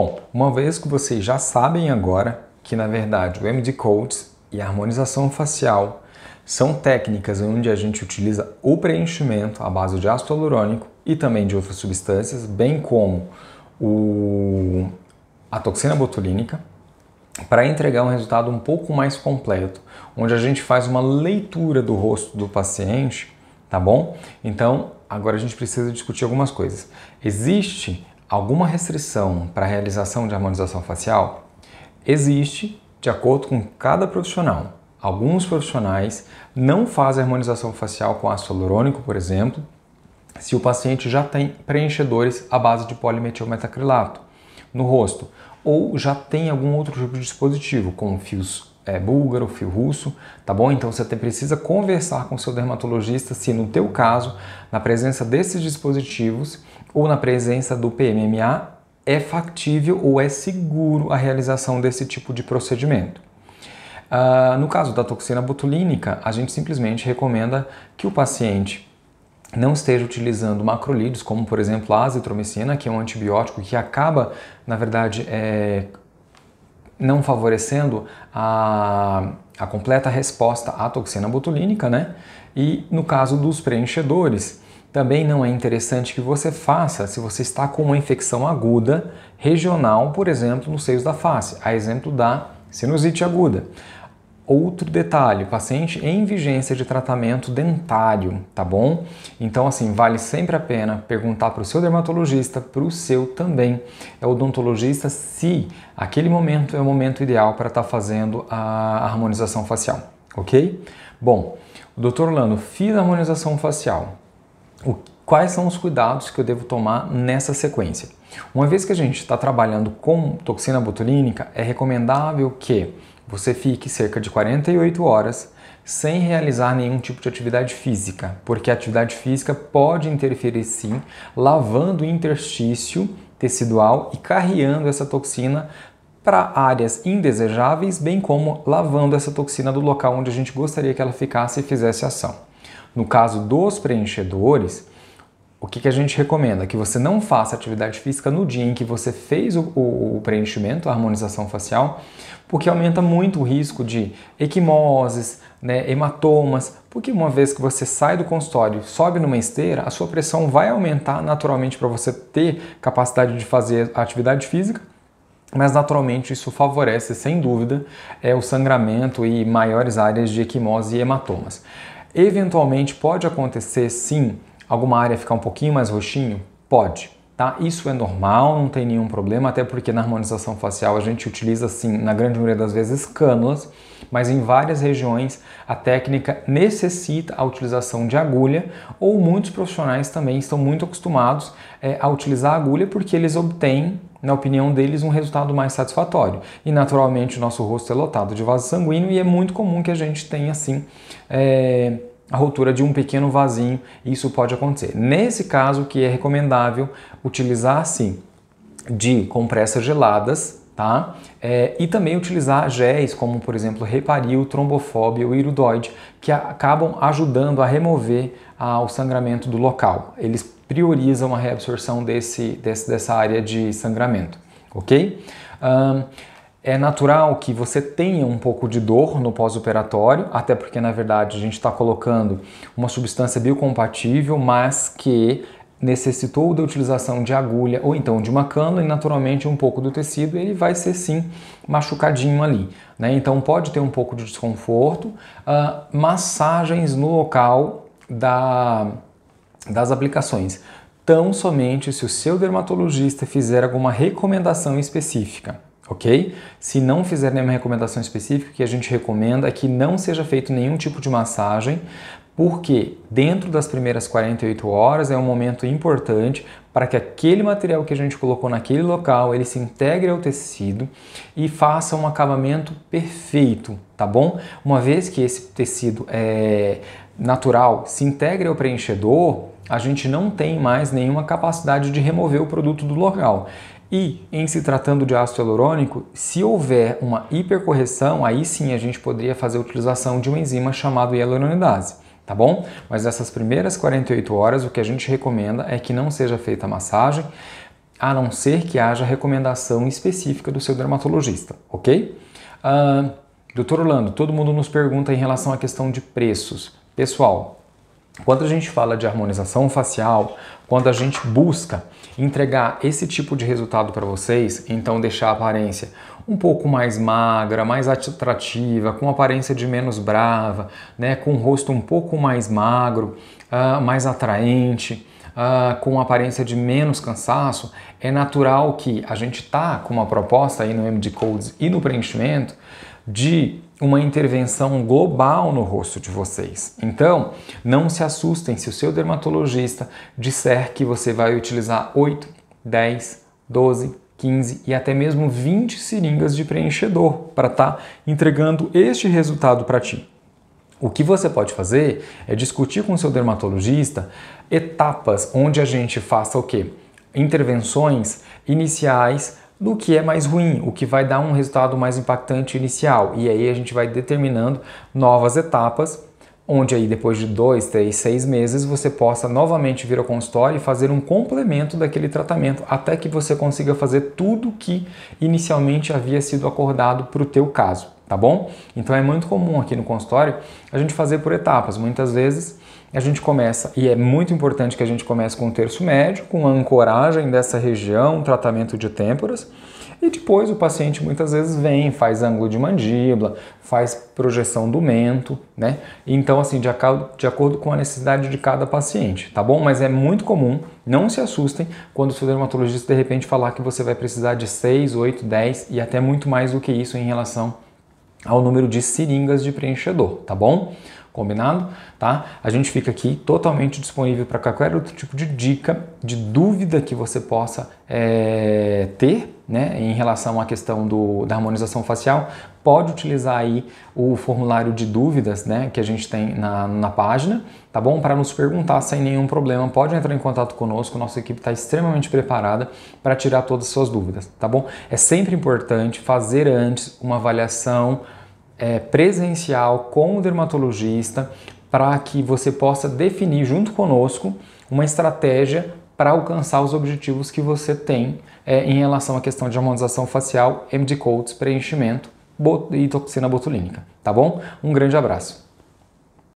Bom, uma vez que vocês já sabem agora que, na verdade, o MD Codes e a harmonização facial são técnicas onde a gente utiliza o preenchimento à base de ácido hialurônico e também de outras substâncias, bem como a toxina botulínica, para entregar um resultado um pouco mais completo, onde a gente faz uma leitura do rosto do paciente, tá bom? Então, agora a gente precisa discutir algumas coisas. Existe alguma restrição para a realização de harmonização facial? Existe, de acordo com cada profissional. Alguns profissionais não fazem harmonização facial com ácido hialurônico, por exemplo, se o paciente já tem preenchedores à base de polimetilmetacrilato no rosto, ou já tem algum outro tipo de dispositivo, como fios búlgaro, fio russo, tá bom? Então você precisa conversar com o seu dermatologista se no teu caso, na presença desses dispositivos ou na presença do PMMA, é factível ou é seguro a realização desse tipo de procedimento. No caso da toxina botulínica, a gente simplesmente recomenda que o paciente não esteja utilizando macrolídeos, como por exemplo a azitromicina, que é um antibiótico que acaba, na verdade, não favorecendo a completa resposta à toxina botulínica, né? E no caso dos preenchedores, também não é interessante que você faça se você está com uma infecção aguda regional, por exemplo, nos seios da face, a exemplo da sinusite aguda. Outro detalhe, paciente em vigência de tratamento dentário, tá bom? Então, assim, vale sempre a pena perguntar para o seu dermatologista, para o seu também odontologista, se aquele momento é o momento ideal para estar fazendo a harmonização facial, ok? Bom, Dr. Orlando, fiz a harmonização facial. Quais são os cuidados que eu devo tomar nessa sequência? Uma vez que a gente está trabalhando com toxina botulínica, é recomendável que você fique cerca de 48 horas sem realizar nenhum tipo de atividade física, porque a atividade física pode interferir sim, lavando o interstício tecidual e carreando essa toxina para áreas indesejáveis, bem como lavando essa toxina do local onde a gente gostaria que ela ficasse e fizesse ação. No caso dos preenchedores, o que a gente recomenda? Que você não faça atividade física no dia em que você fez o preenchimento, a harmonização facial, porque aumenta muito o risco de equimoses, né, hematomas, porque uma vez que você sai do consultório, sobe numa esteira, a sua pressão vai aumentar naturalmente para você ter capacidade de fazer a atividade física, mas naturalmente isso favorece, sem dúvida, o sangramento e maiores áreas de equimose e hematomas. Eventualmente pode acontecer sim, alguma área ficar um pouquinho mais roxinho? Pode, tá? Isso é normal, não tem nenhum problema, até porque na harmonização facial a gente utiliza, sim, na grande maioria das vezes, cânulas, mas em várias regiões a técnica necessita a utilização de agulha, ou muitos profissionais também estão muito acostumados a utilizar a agulha porque eles obtêm, na opinião deles, um resultado mais satisfatório. E naturalmente o nosso rosto é lotado de vaso sanguíneo e é muito comum que a gente tenha, assim, a rotura de um pequeno vasinho, isso pode acontecer. Nesse caso, que é recomendável utilizar, sim, de compressas geladas, tá? E também utilizar géis, como por exemplo Heparil, Trombofóbia ou Iridoide, que acabam ajudando a remover o sangramento do local. Eles priorizam a reabsorção dessa área de sangramento, ok? É natural que você tenha um pouco de dor no pós-operatório, até porque, na verdade, a gente está colocando uma substância biocompatível, mas que necessitou da utilização de agulha ou então de uma cânula e, naturalmente, um pouco do tecido, ele vai ser, sim, machucadinho ali, né? Então, pode ter um pouco de desconforto. Massagens no local das aplicações. Tão somente se o seu dermatologista fizer alguma recomendação específica. Ok? Se não fizer nenhuma recomendação específica, o que a gente recomenda é que não seja feito nenhum tipo de massagem, porque dentro das primeiras 48 horas é um momento importante para que aquele material que a gente colocou naquele local, ele se integre ao tecido e faça um acabamento perfeito, tá bom? Uma vez que esse tecido natural se integre ao preenchedor, a gente não tem mais nenhuma capacidade de remover o produto do local. E, em se tratando de ácido hialurônico, se houver uma hipercorreção, aí sim a gente poderia fazer a utilização de uma enzima chamada hialuronidase, tá bom? Mas nessas primeiras 48 horas, o que a gente recomenda é que não seja feita a massagem, a não ser que haja recomendação específica do seu dermatologista, ok? Doutor Orlando, todo mundo nos pergunta em relação à questão de preços. Pessoal, quando a gente fala de harmonização facial, quando a gente busca entregar esse tipo de resultado para vocês, então deixar a aparência um pouco mais magra, mais atrativa, com aparência de menos brava, né, com o rosto um pouco mais magro, mais atraente, com aparência de menos cansaço, é natural que a gente tá com uma proposta aí no MD Codes e no preenchimento de uma intervenção global no rosto de vocês. Então, não se assustem se o seu dermatologista disser que você vai utilizar 8, 10, 12, 15 e até mesmo 20 seringas de preenchedor para estar entregando este resultado para ti. O que você pode fazer é discutir com o seu dermatologista etapas onde a gente faça o quê? Intervenções iniciais do que é mais ruim, o que vai dar um resultado mais impactante inicial. E aí a gente vai determinando novas etapas, onde aí depois de 2, 3, 6 meses você possa novamente vir ao consultório e fazer um complemento daquele tratamento, até que você consiga fazer tudo que inicialmente havia sido acordado para o teu caso, tá bom? Então é muito comum aqui no consultório a gente fazer por etapas. Muitas vezes a gente começa, e é muito importante que a gente comece com um terço médio, com a ancoragem dessa região, tratamento de têmporas, e depois o paciente muitas vezes vem, faz ângulo de mandíbula, faz projeção do mento, né? Então, assim, de acordo com a necessidade de cada paciente, tá bom? Mas é muito comum, não se assustem quando o seu dermatologista de repente falar que você vai precisar de 6, 8, 10 e até muito mais do que isso em relação ao número de seringas de preenchedor, tá bom? Combinado? Tá? A gente fica aqui totalmente disponível para qualquer outro tipo de dica, de dúvida que você possa ter, né, em relação à questão da harmonização facial. Pode utilizar aí o formulário de dúvidas, né, que a gente tem na página, tá bom? Para nos perguntar sem nenhum problema. Pode entrar em contato conosco, nossa equipe está extremamente preparada para tirar todas as suas dúvidas, tá bom? É sempre importante fazer antes uma avaliação presencial com o dermatologista para que você possa definir junto conosco uma estratégia para alcançar os objetivos que você tem em relação à questão de harmonização facial, MD Codes, preenchimento e toxina botulínica, tá bom? Um grande abraço!